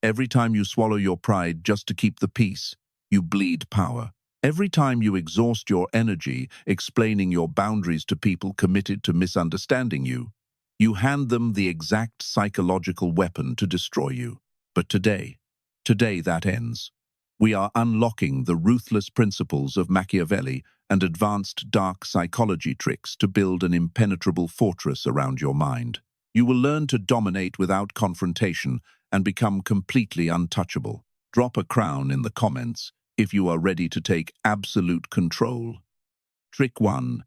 Every time you swallow your pride just to keep the peace, you bleed power. Every time you exhaust your energy explaining your boundaries to people committed to misunderstanding you, you hand them the exact psychological weapon to destroy you. But today that ends. We are unlocking the ruthless principles of Machiavelli and advanced dark psychology tricks to build an impenetrable fortress around your mind. You will learn to dominate without confrontation and become completely untouchable. Drop a crown in the comments if you are ready to take absolute control. Trick 1.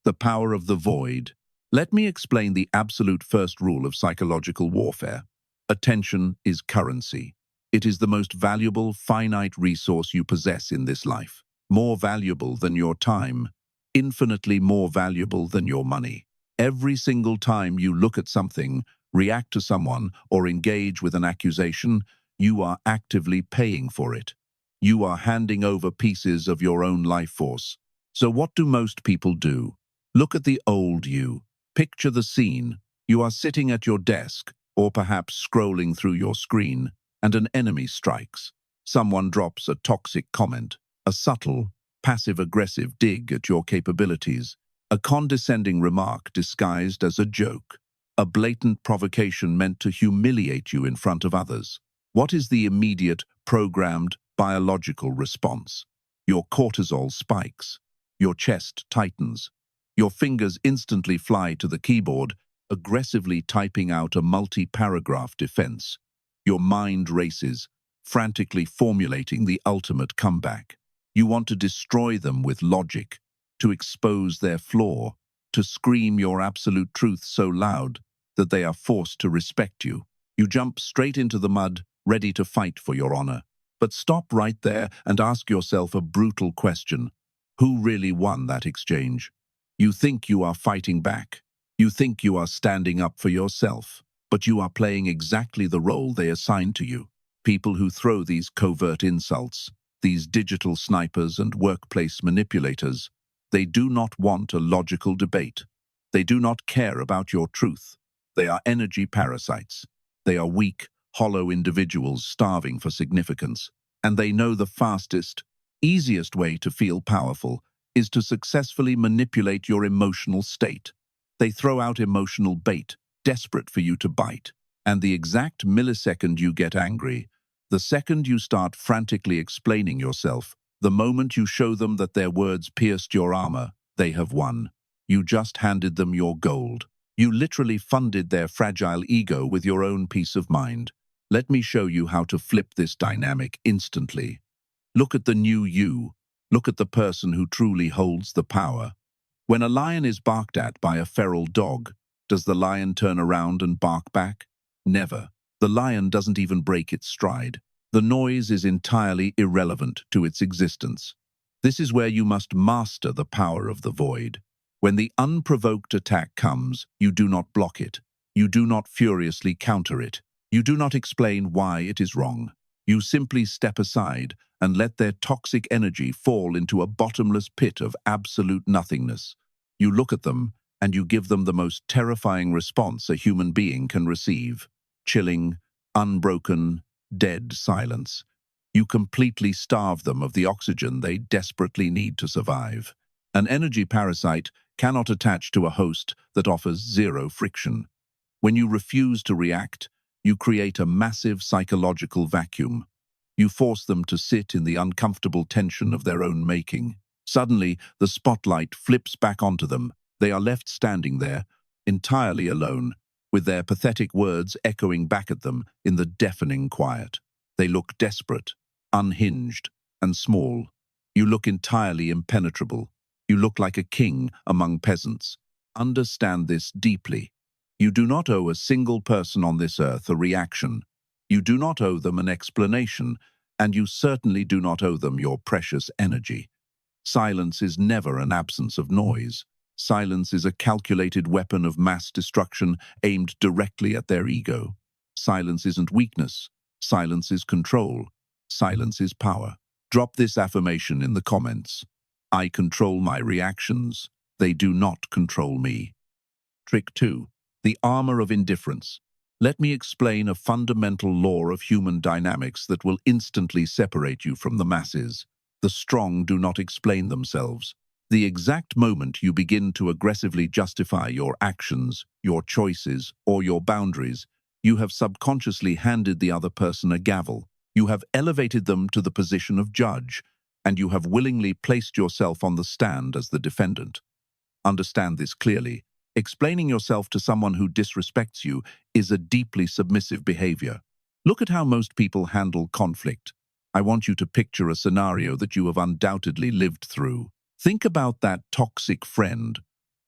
The power of the void. Let me explain the absolute first rule of psychological warfare. Attention is currency. It is the most valuable, finite resource you possess in this life. More valuable than your time, infinitely more valuable than your money. Every single time you look at something, react to someone, or engage with an accusation, you are actively paying for it. You are handing over pieces of your own life force. So what do most people do? Look at the old you. Picture the scene. You are sitting at your desk, or perhaps scrolling through your screen, and an enemy strikes. Someone drops a toxic comment, a subtle, passive-aggressive dig at your capabilities, a condescending remark disguised as a joke, a blatant provocation meant to humiliate you in front of others. What is the immediate, programmed, biological response? Your cortisol spikes, your chest tightens, your fingers instantly fly to the keyboard, aggressively typing out a multi-paragraph defense. Your mind races, frantically formulating the ultimate comeback. You want to destroy them with logic, to expose their flaw, to scream your absolute truth so loud that they are forced to respect you. You jump straight into the mud, ready to fight for your honor. But stop right there and ask yourself a brutal question. Who really won that exchange? You think you are fighting back. You think you are standing up for yourself. But you are playing exactly the role they assigned to you. People who throw these covert insults, these digital snipers and workplace manipulators, they do not want a logical debate. They do not care about your truth. They are energy parasites. They are weak, hollow individuals starving for significance. And they know the fastest, easiest way to feel powerful is to successfully manipulate your emotional state. They throw out emotional bait, desperate for you to bite. And the exact millisecond you get angry, the second you start frantically explaining yourself, the moment you show them that their words pierced your armor, they have won. You just handed them your gold. You literally funded their fragile ego with your own peace of mind. Let me show you how to flip this dynamic instantly. Look at the new you. Look at the person who truly holds the power. When a lion is barked at by a feral dog, does the lion turn around and bark back? Never. The lion doesn't even break its stride. The noise is entirely irrelevant to its existence. This is where you must master the power of the void. When the unprovoked attack comes, you do not block it. You do not furiously counter it. You do not explain why it is wrong. You simply step aside and let their toxic energy fall into a bottomless pit of absolute nothingness. You look at them, and you give them the most terrifying response a human being can receive. Chilling, unbroken, dead silence. You completely starve them of the oxygen they desperately need to survive. An energy parasite cannot attach to a host that offers zero friction. When you refuse to react, you create a massive psychological vacuum. You force them to sit in the uncomfortable tension of their own making. Suddenly, the spotlight flips back onto them. They are left standing there, entirely alone, with their pathetic words echoing back at them in the deafening quiet. They look desperate, unhinged, and small. You look entirely impenetrable. You look like a king among peasants. Understand this deeply. You do not owe a single person on this earth a reaction. You do not owe them an explanation, and you certainly do not owe them your precious energy. Silence is never an absence of noise. Silence is a calculated weapon of mass destruction aimed directly at their ego. Silence isn't weakness. Silence is control. Silence is power. Drop this affirmation in the comments. I control my reactions. They do not control me. Trick 2. The armor of indifference. Let me explain a fundamental law of human dynamics that will instantly separate you from the masses. The strong do not explain themselves. The exact moment you begin to aggressively justify your actions, your choices, or your boundaries, you have subconsciously handed the other person a gavel. You have elevated them to the position of judge, and you have willingly placed yourself on the stand as the defendant. Understand this clearly. Explaining yourself to someone who disrespects you is a deeply submissive behavior. Look at how most people handle conflict. I want you to picture a scenario that you have undoubtedly lived through. Think about that toxic friend,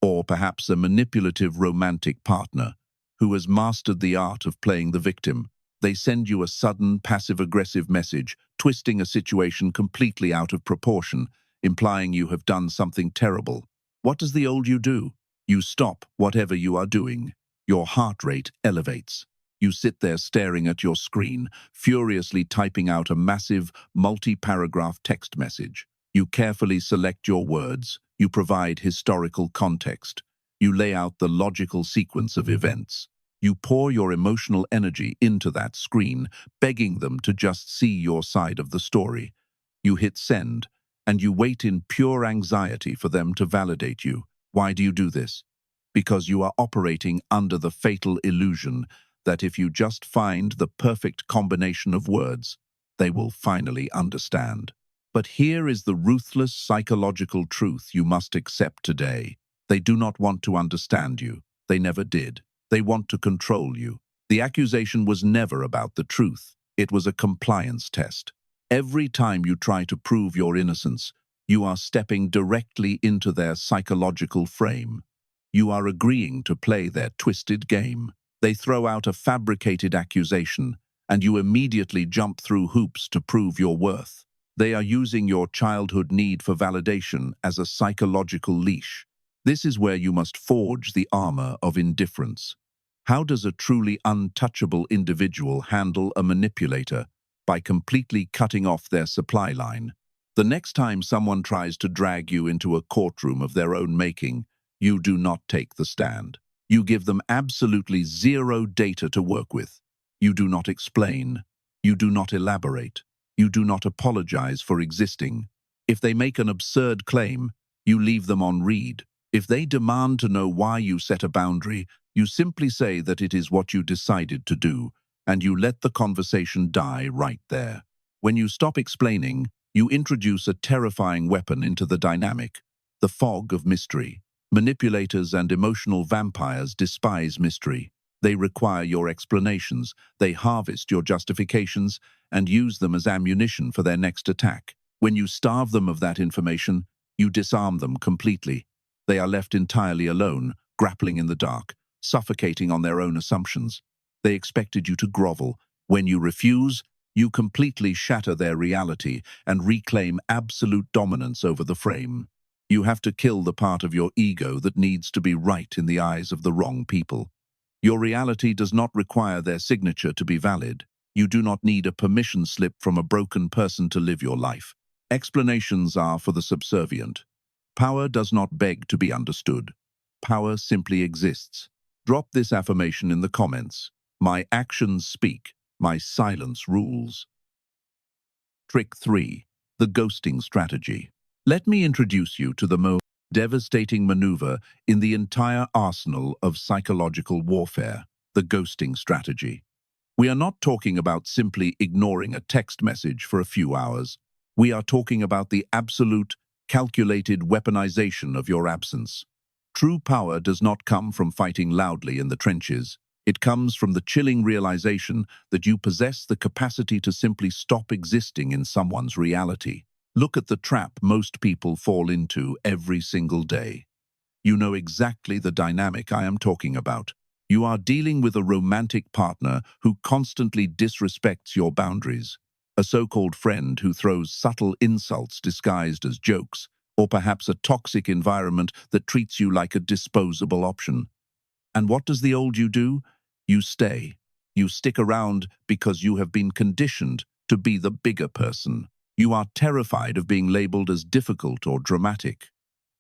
or perhaps a manipulative romantic partner, who has mastered the art of playing the victim. They send you a sudden, passive-aggressive message, twisting a situation completely out of proportion, implying you have done something terrible. What does the old you do? You stop whatever you are doing. Your heart rate elevates. You sit there staring at your screen, furiously typing out a massive, multi-paragraph text message. You carefully select your words. You provide historical context. You lay out the logical sequence of events. You pour your emotional energy into that screen, begging them to just see your side of the story. You hit send, and you wait in pure anxiety for them to validate you. Why do you do this? Because you are operating under the fatal illusion that if you just find the perfect combination of words, they will finally understand. But here is the ruthless psychological truth you must accept today. They do not want to understand you. They never did. They want to control you. The accusation was never about the truth. It was a compliance test. Every time you try to prove your innocence, you are stepping directly into their psychological frame. You are agreeing to play their twisted game. They throw out a fabricated accusation, and you immediately jump through hoops to prove your worth. They are using your childhood need for validation as a psychological leash. This is where you must forge the armor of indifference. How does a truly untouchable individual handle a manipulator? By completely cutting off their supply line. The next time someone tries to drag you into a courtroom of their own making, you do not take the stand. You give them absolutely zero data to work with. You do not explain. You do not elaborate. You do not apologize for existing. If they make an absurd claim, you leave them on read. If they demand to know why you set a boundary, you simply say that it is what you decided to do, and you let the conversation die right there. When you stop explaining, you introduce a terrifying weapon into the dynamic, the fog of mystery. Manipulators and emotional vampires despise mystery. They require your explanations, they harvest your justifications, and use them as ammunition for their next attack. When you starve them of that information, you disarm them completely. They are left entirely alone, grappling in the dark, suffocating on their own assumptions. They expected you to grovel. When you refuse, you completely shatter their reality and reclaim absolute dominance over the frame. You have to kill the part of your ego that needs to be right in the eyes of the wrong people. Your reality does not require their signature to be valid. You do not need a permission slip from a broken person to live your life. Explanations are for the subservient. Power does not beg to be understood. Power simply exists. Drop this affirmation in the comments. My actions speak. My silence rules. Trick 3. The ghosting strategy. Let me introduce you to the most devastating maneuver in the entire arsenal of psychological warfare, the ghosting strategy. We are not talking about simply ignoring a text message for a few hours. We are talking about the absolute, calculated weaponization of your absence. True power does not come from fighting loudly in the trenches. It comes from the chilling realization that you possess the capacity to simply stop existing in someone's reality. Look at the trap most people fall into every single day. You know exactly the dynamic I am talking about. You are dealing with a romantic partner who constantly disrespects your boundaries, a so-called friend who throws subtle insults disguised as jokes, or perhaps a toxic environment that treats you like a disposable option. And what does the old you do? You stay. You stick around because you have been conditioned to be the bigger person. You are terrified of being labeled as difficult or dramatic.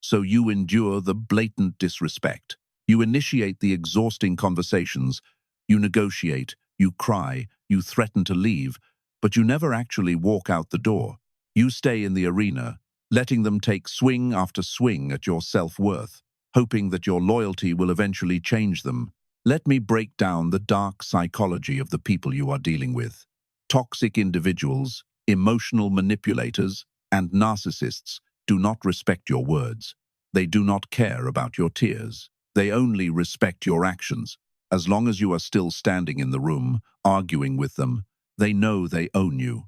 So you endure the blatant disrespect. You initiate the exhausting conversations, You negotiate, you cry, you threaten to leave, but you never actually walk out the door. You stay in the arena, letting them take swing after swing at your self-worth, hoping that your loyalty will eventually change them. Let me break down the dark psychology of the people you are dealing with. Toxic individuals, emotional manipulators, and narcissists do not respect your words. They do not care about your tears. They only respect your actions. As long as you are still standing in the room, arguing with them, they know they own you.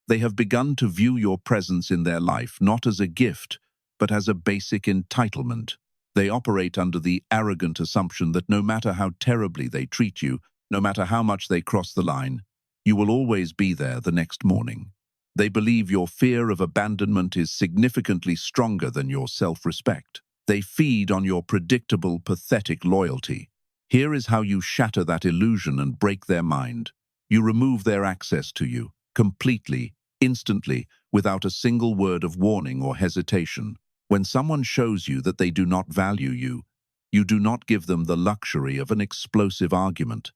They have begun to view your presence in their life not as a gift, but as a basic entitlement. They operate under the arrogant assumption that no matter how terribly they treat you, no matter how much they cross the line, you will always be there the next morning. They believe your fear of abandonment is significantly stronger than your self-respect. They feed on your predictable, pathetic loyalty. Here is how you shatter that illusion and break their mind. You remove their access to you, completely, instantly, without a single word of warning or hesitation. When someone shows you that they do not value you, you do not give them the luxury of an explosive argument.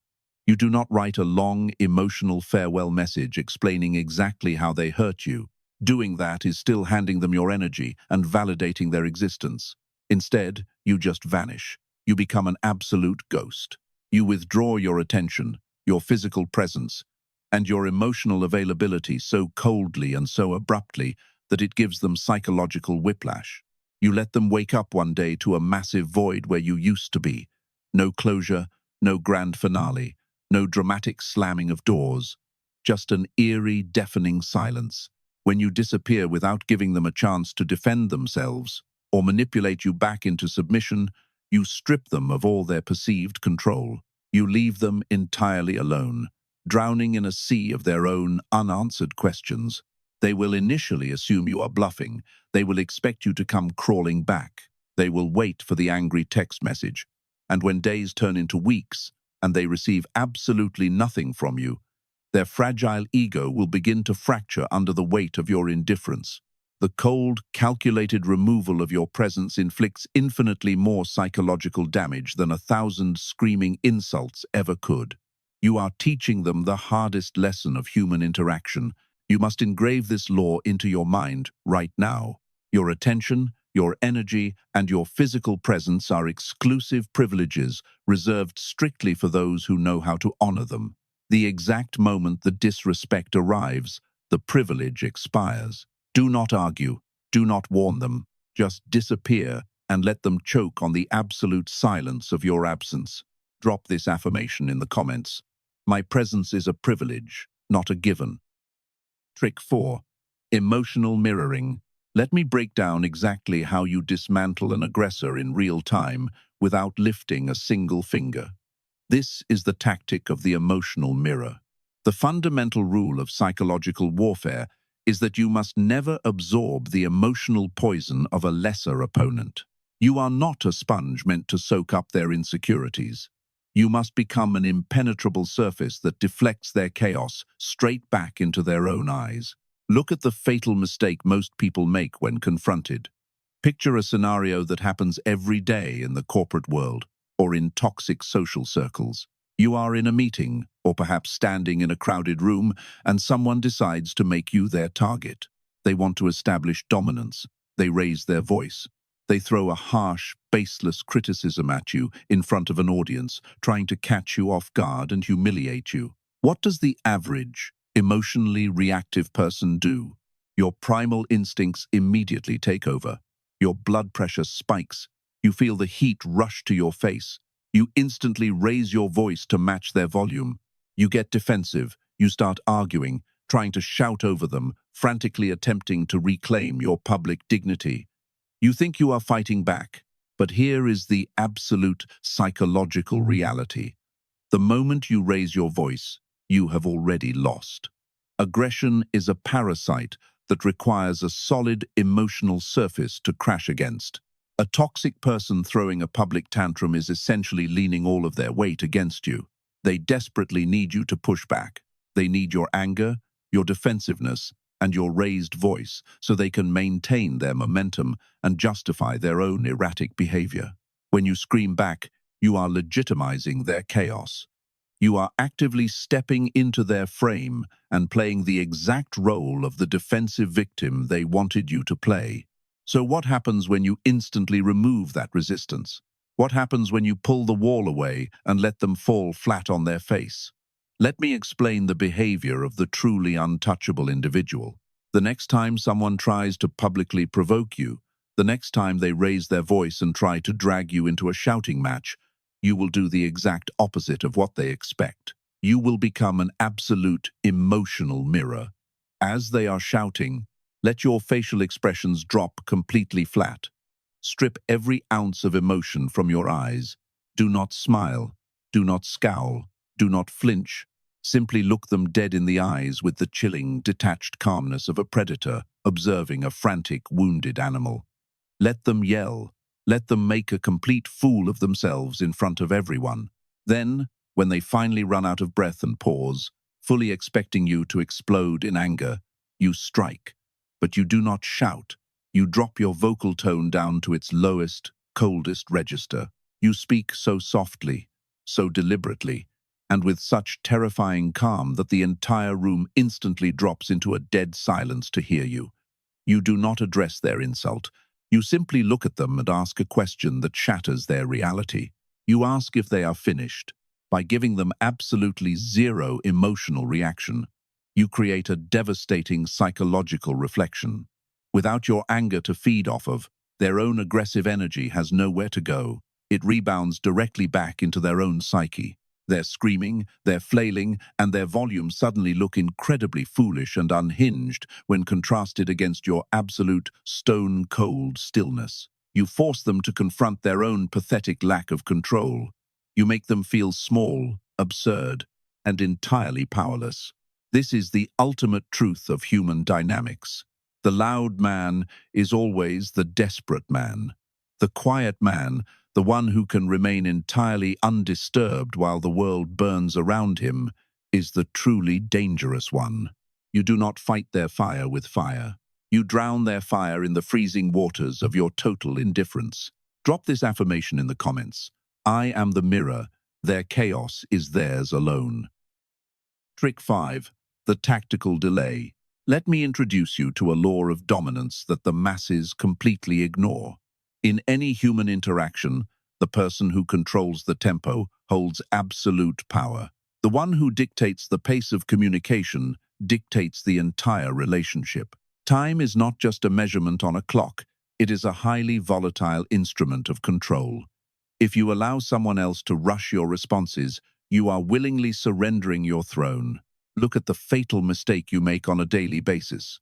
You do not write a long, emotional farewell message explaining exactly how they hurt you. Doing that is still handing them your energy and validating their existence. Instead, you just vanish. You become an absolute ghost. You withdraw your attention, your physical presence, and your emotional availability so coldly and so abruptly that it gives them psychological whiplash. You let them wake up one day to a massive void where you used to be. No closure, no grand finale, no dramatic slamming of doors, just an eerie, deafening silence. When you disappear without giving them a chance to defend themselves or manipulate you back into submission, you strip them of all their perceived control. You leave them entirely alone, drowning in a sea of their own unanswered questions. They will initially assume you are bluffing. They will expect you to come crawling back. They will wait for the angry text message. And when days turn into weeks, and they receive absolutely nothing from you, their fragile ego will begin to fracture under the weight of your indifference. The cold, calculated removal of your presence inflicts infinitely more psychological damage than 1,000 screaming insults ever could. You are teaching them the hardest lesson of human interaction. You must engrave this law into your mind right now. Your attention, your energy, and your physical presence are exclusive privileges reserved strictly for those who know how to honor them. The exact moment the disrespect arrives, the privilege expires. Do not argue. Do not warn them. Just disappear and let them choke on the absolute silence of your absence. Drop this affirmation in the comments. My presence is a privilege, not a given. Trick 4. Emotional mirroring. Let me break down exactly how you dismantle an aggressor in real time without lifting a single finger. This is the tactic of the emotional mirror. The fundamental rule of psychological warfare is that you must never absorb the emotional poison of a lesser opponent. You are not a sponge meant to soak up their insecurities. You must become an impenetrable surface that deflects their chaos straight back into their own eyes. Look at the fatal mistake most people make when confronted. Picture a scenario that happens every day in the corporate world or in toxic social circles. You are in a meeting, or perhaps standing in a crowded room, and someone decides to make you their target. They want to establish dominance. They raise their voice. They throw a harsh, baseless criticism at you in front of an audience, trying to catch you off guard and humiliate you. What does the average, emotionally reactive person do? Your primal instincts immediately take over. Your blood pressure spikes. You feel the heat rush to your face. You instantly raise your voice to match their volume. You get defensive. You start arguing, trying to shout over them, frantically attempting to reclaim your public dignity. You think you are fighting back, but here is the absolute psychological reality. The moment you raise your voice, you have already lost. Aggression is a parasite that requires a solid emotional surface to crash against. A toxic person throwing a public tantrum is essentially leaning all of their weight against you. They desperately need you to push back. They need your anger, your defensiveness, and your raised voice so they can maintain their momentum and justify their own erratic behavior. When you scream back, you are legitimizing their chaos. You are actively stepping into their frame and playing the exact role of the defensive victim they wanted you to play. So what happens when you instantly remove that resistance? What happens when you pull the wall away and let them fall flat on their face? Let me explain the behavior of the truly untouchable individual. The next time someone tries to publicly provoke you, the next time they raise their voice and try to drag you into a shouting match, you will do the exact opposite of what they expect. You will become an absolute emotional mirror. As they are shouting, let your facial expressions drop completely flat. Strip every ounce of emotion from your eyes. Do not smile. Do not scowl. Do not flinch. Simply look them dead in the eyes with the chilling, detached calmness of a predator observing a frantic, wounded animal. Let them yell. Let them make a complete fool of themselves in front of everyone. Then, when they finally run out of breath and pause, fully expecting you to explode in anger, you strike. But you do not shout. You drop your vocal tone down to its lowest, coldest register. You speak so softly, so deliberately, and with such terrifying calm that the entire room instantly drops into a dead silence to hear you. You do not address their insult. You simply look at them and ask a question that shatters their reality. You ask if they are finished. By giving them absolutely zero emotional reaction, you create a devastating psychological reflection. Without your anger to feed off of, their own aggressive energy has nowhere to go. It rebounds directly back into their own psyche. Their screaming, their flailing, and their volume suddenly look incredibly foolish and unhinged when contrasted against your absolute stone-cold stillness. You force them to confront their own pathetic lack of control. You make them feel small, absurd, and entirely powerless. This is the ultimate truth of human dynamics. The loud man is always the desperate man. The quiet man, the one who can remain entirely undisturbed while the world burns around him, is the truly dangerous one. You do not fight their fire with fire. You drown their fire in the freezing waters of your total indifference. Drop this affirmation in the comments. I am the mirror. Their chaos is theirs alone. Trick 5. The tactical delay. Let me introduce you to a law of dominance that the masses completely ignore. In any human interaction, the person who controls the tempo holds absolute power. The one who dictates the pace of communication dictates the entire relationship. Time is not just a measurement on a clock, it is a highly volatile instrument of control. If you allow someone else to rush your responses, you are willingly surrendering your throne. Look at the fatal mistake you make on a daily basis.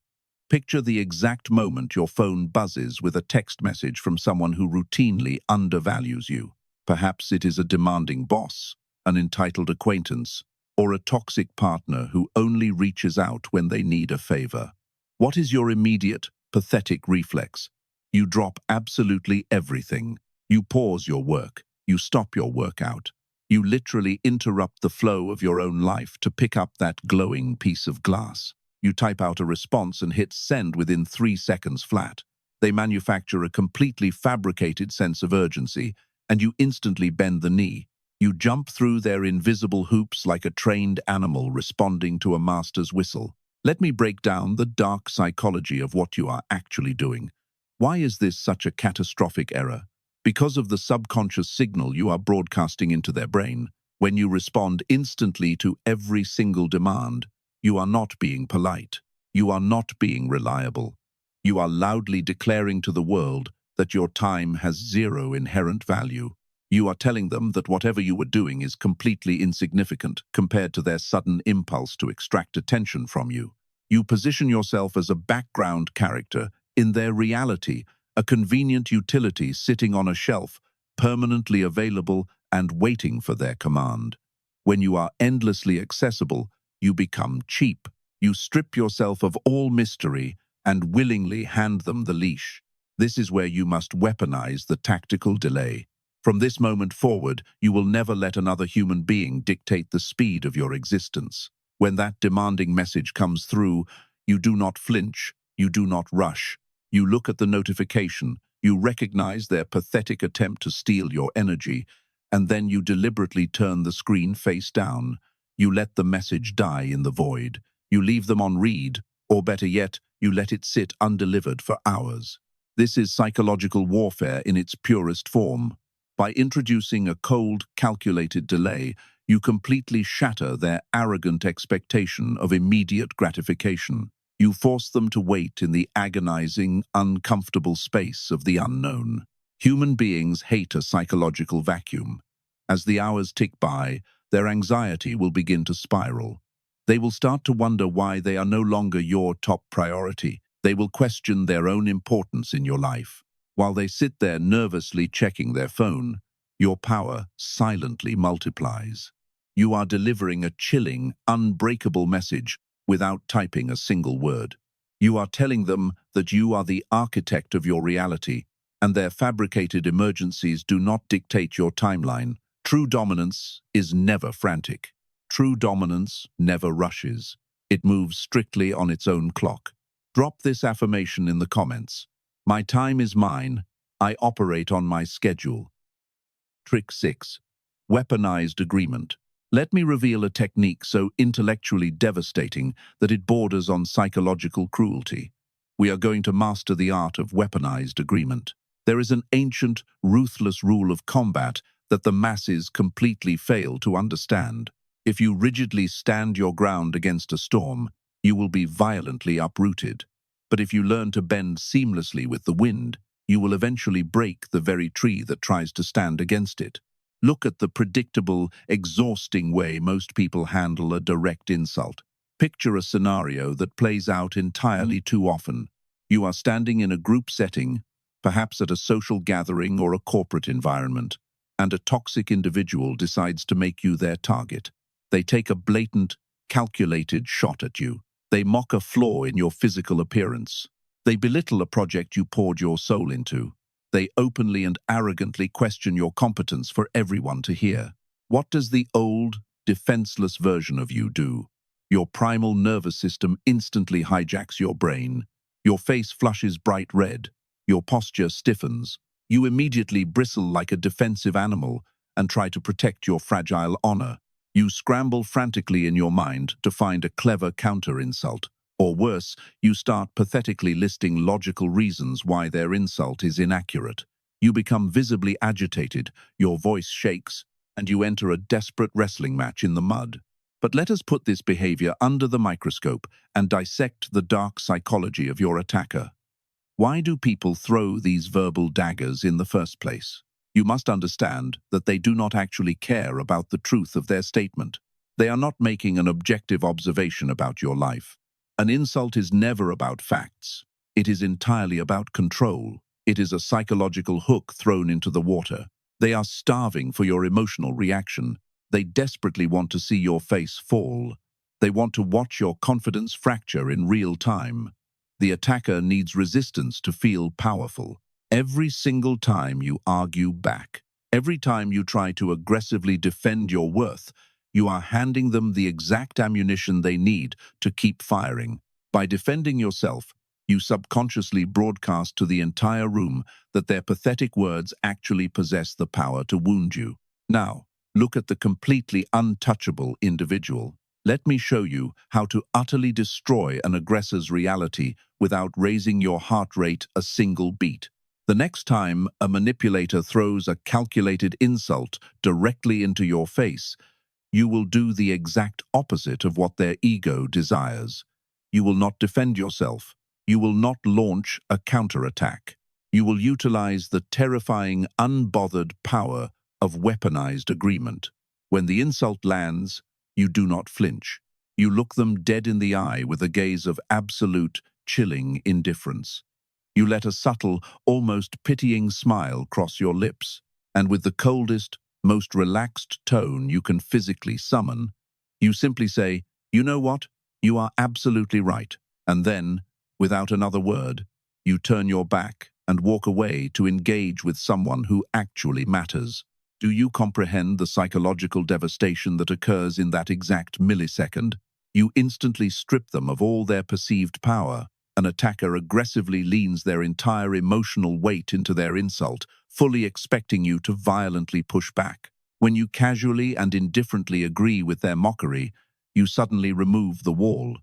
Picture the exact moment your phone buzzes with a text message from someone who routinely undervalues you. Perhaps it is a demanding boss, an entitled acquaintance, or a toxic partner who only reaches out when they need a favor. What is your immediate, pathetic reflex? You drop absolutely everything. You pause your work. You stop your workout. You literally interrupt the flow of your own life to pick up that glowing piece of glass. You type out a response and hit send within 3 seconds flat. They manufacture a completely fabricated sense of urgency, and you instantly bend the knee. You jump through their invisible hoops like a trained animal responding to a master's whistle. Let me break down the dark psychology of what you are actually doing. Why is this such a catastrophic error? Because of the subconscious signal you are broadcasting into their brain. When you respond instantly to every single demand, you are not being polite. You are not being reliable. You are loudly declaring to the world that your time has zero inherent value. You are telling them that whatever you were doing is completely insignificant compared to their sudden impulse to extract attention from you. You position yourself as a background character in their reality, a convenient utility sitting on a shelf, permanently available and waiting for their command. When you are endlessly accessible, you become cheap. You strip yourself of all mystery and willingly hand them the leash. This is where you must weaponize the tactical delay. From this moment forward, you will never let another human being dictate the speed of your existence. When that demanding message comes through, you do not flinch, you do not rush. You look at the notification, you recognize their pathetic attempt to steal your energy, and then you deliberately turn the screen face down. You let the message die in the void. You leave them on read, or better yet, you let it sit undelivered for hours. This is psychological warfare in its purest form. By introducing a cold, calculated delay, you completely shatter their arrogant expectation of immediate gratification. You force them to wait in the agonizing, uncomfortable space of the unknown. Human beings hate a psychological vacuum. As the hours tick by, their anxiety will begin to spiral. They will start to wonder why they are no longer your top priority. They will question their own importance in your life. While they sit there nervously checking their phone, your power silently multiplies. You are delivering a chilling, unbreakable message without typing a single word. You are telling them that you are the architect of your reality, and their fabricated emergencies do not dictate your timeline. True dominance is never frantic. True dominance never rushes. It moves strictly on its own clock. Drop this affirmation in the comments. My time is mine. I operate on my schedule. Trick 6. Weaponized agreement. Let me reveal a technique so intellectually devastating that it borders on psychological cruelty. We are going to master the art of weaponized agreement. There is an ancient, ruthless rule of combat that the masses completely fail to understand. If you rigidly stand your ground against a storm, you will be violently uprooted. But if you learn to bend seamlessly with the wind, you will eventually break the very tree that tries to stand against it. Look at the predictable, exhausting way most people handle a direct insult. Picture a scenario that plays out entirely too often. You are standing in a group setting, perhaps at a social gathering or a corporate environment, and a toxic individual decides to make you their target. They take a blatant, calculated shot at you. They mock a flaw in your physical appearance. They belittle a project you poured your soul into. They openly and arrogantly question your competence for everyone to hear. What does the old, defenseless version of you do? Your primal nervous system instantly hijacks your brain. Your face flushes bright red. Your posture stiffens. You immediately bristle like a defensive animal and try to protect your fragile honor. You scramble frantically in your mind to find a clever counter-insult. Or worse, you start pathetically listing logical reasons why their insult is inaccurate. You become visibly agitated, your voice shakes, and you enter a desperate wrestling match in the mud. But let us put this behavior under the microscope and dissect the dark psychology of your attacker. Why do people throw these verbal daggers in the first place? You must understand that they do not actually care about the truth of their statement. They are not making an objective observation about your life. An insult is never about facts. It is entirely about control. It is a psychological hook thrown into the water. They are starving for your emotional reaction. They desperately want to see your face fall. They want to watch your confidence fracture in real time. The attacker needs resistance to feel powerful. Every single time you argue back, every time you try to aggressively defend your worth, you are handing them the exact ammunition they need to keep firing. By defending yourself, you subconsciously broadcast to the entire room that their pathetic words actually possess the power to wound you. Now, look at the completely untouchable individual. Let me show you how to utterly destroy an aggressor's reality without raising your heart rate a single beat. The next time a manipulator throws a calculated insult directly into your face, you will do the exact opposite of what their ego desires. You will not defend yourself. You will not launch a counterattack. You will utilize the terrifying, unbothered power of weaponized agreement. When the insult lands, you do not flinch. You look them dead in the eye with a gaze of absolute, chilling indifference. You let a subtle, almost pitying smile cross your lips, and with the coldest, most relaxed tone you can physically summon, you simply say, "You know what? You are absolutely right." And then, without another word, you turn your back and walk away to engage with someone who actually matters. Do you comprehend the psychological devastation that occurs in that exact millisecond? You instantly strip them of all their perceived power. An attacker aggressively leans their entire emotional weight into their insult, fully expecting you to violently push back. When you casually and indifferently agree with their mockery, you suddenly remove the wall.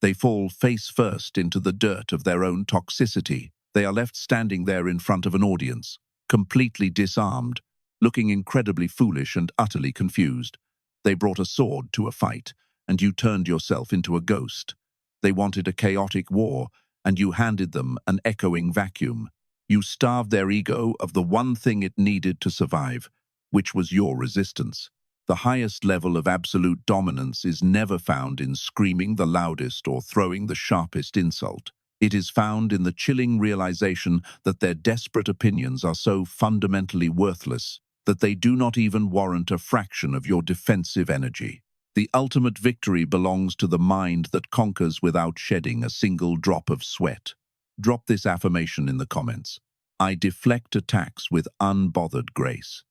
They fall face first into the dirt of their own toxicity. They are left standing there in front of an audience, completely disarmed, looking incredibly foolish and utterly confused. They brought a sword to a fight, and you turned yourself into a ghost. They wanted a chaotic war, and you handed them an echoing vacuum. You starved their ego of the one thing it needed to survive, which was your resistance. The highest level of absolute dominance is never found in screaming the loudest or throwing the sharpest insult. It is found in the chilling realization that their desperate opinions are so fundamentally worthless that they do not even warrant a fraction of your defensive energy. The ultimate victory belongs to the mind that conquers without shedding a single drop of sweat. Drop this affirmation in the comments. I deflect attacks with unbothered grace.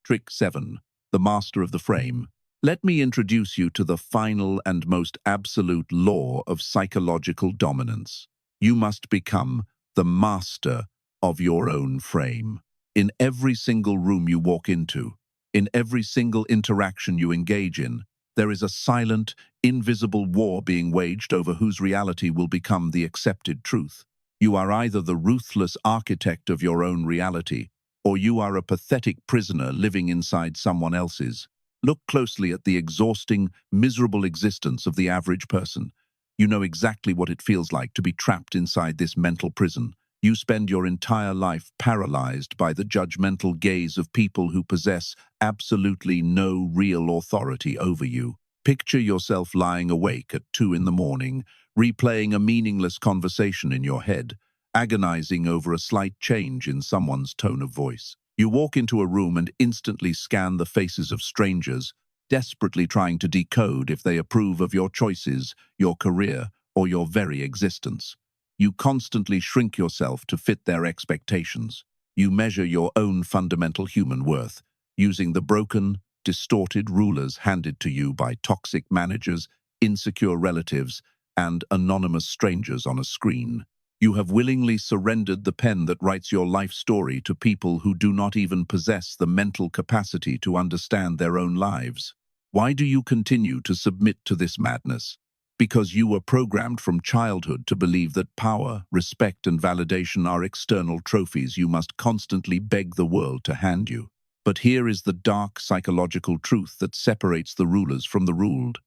Trick 7. The master of the frame. Let me introduce you to the final and most absolute law of psychological dominance. You must become the master of your own frame. In every single room you walk into, in every single interaction you engage in, there is a silent, invisible war being waged over whose reality will become the accepted truth. You are either the ruthless architect of your own reality, or you are a pathetic prisoner living inside someone else's. Look closely at the exhausting, miserable existence of the average person. You know exactly what it feels like to be trapped inside this mental prison. You spend your entire life paralyzed by the judgmental gaze of people who possess absolutely no real authority over you. Picture yourself lying awake at 2 in the morning, replaying a meaningless conversation in your head, agonizing over a slight change in someone's tone of voice. You walk into a room and instantly scan the faces of strangers, desperately trying to decode if they approve of your choices, your career, or your very existence. You constantly shrink yourself to fit their expectations. You measure your own fundamental human worth, using the broken, distorted rulers handed to you by toxic managers, insecure relatives, and anonymous strangers on a screen. You have willingly surrendered the pen that writes your life story to people who do not even possess the mental capacity to understand their own lives. Why do you continue to submit to this madness? Because you were programmed from childhood to believe that power, respect, and validation are external trophies you must constantly beg the world to hand you. But here is the dark psychological truth that separates the rulers from the ruled.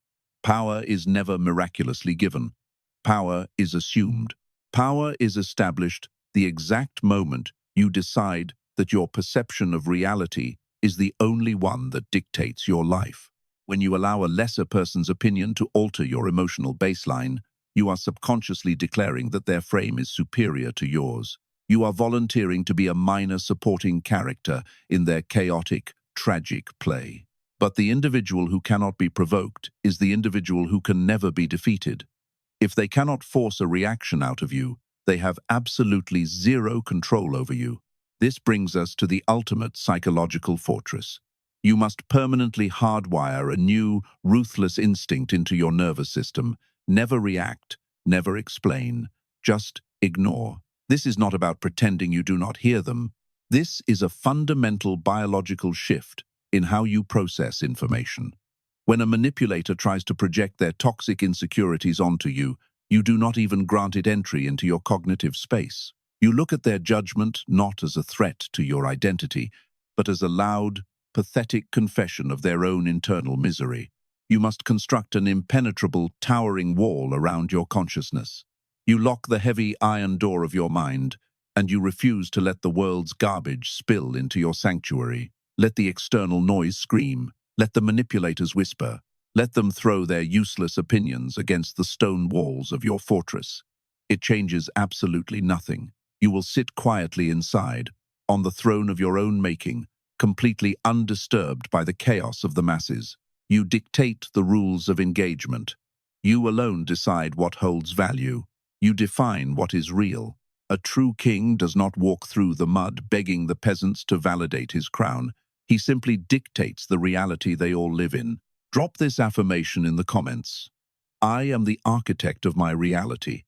Power is never miraculously given. Power is assumed. Power is established the exact moment you decide that your perception of reality is the only one that dictates your life. When you allow a lesser person's opinion to alter your emotional baseline, you are subconsciously declaring that their frame is superior to yours. You are volunteering to be a minor supporting character in their chaotic, tragic play. But the individual who cannot be provoked is the individual who can never be defeated. If they cannot force a reaction out of you, they have absolutely zero control over you. This brings us to the ultimate psychological fortress. You must permanently hardwire a new, ruthless instinct into your nervous system. Never react, never explain, just ignore. This is not about pretending you do not hear them. This is a fundamental biological shift in how you process information. When a manipulator tries to project their toxic insecurities onto you, you do not even grant it entry into your cognitive space. You look at their judgment not as a threat to your identity, but as a loud, pathetic confession of their own internal misery. You must construct an impenetrable, towering wall around your consciousness. You lock the heavy iron door of your mind, and you refuse to let the world's garbage spill into your sanctuary. Let the external noise scream. Let the manipulators whisper. Let them throw their useless opinions against the stone walls of your fortress. It changes absolutely nothing. You will sit quietly inside, on the throne of your own making, completely undisturbed by the chaos of the masses. You dictate the rules of engagement. You alone decide what holds value. You define what is real. A true king does not walk through the mud begging the peasants to validate his crown. He simply dictates the reality they all live in. Drop this affirmation in the comments. I am the architect of my reality.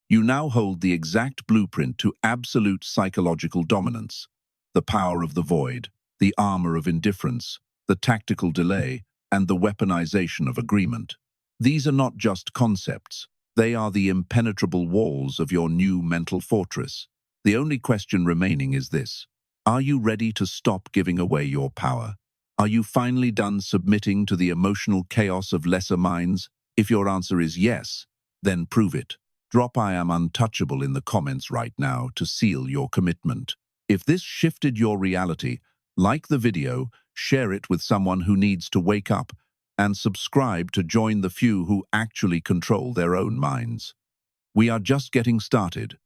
You now hold the exact blueprint to absolute psychological dominance, the power of the void. the armor of indifference, the tactical delay, and the weaponization of agreement. These are not just concepts. They are the impenetrable walls of your new mental fortress. The only question remaining is this: are you ready to stop giving away your power? Are you finally done submitting to the emotional chaos of lesser minds? If your answer is yes, then prove it. Drop "I am untouchable" in the comments right now to seal your commitment. If this shifted your reality, like the video, share it with someone who needs to wake up, and subscribe to join the few who actually control their own minds. We are just getting started.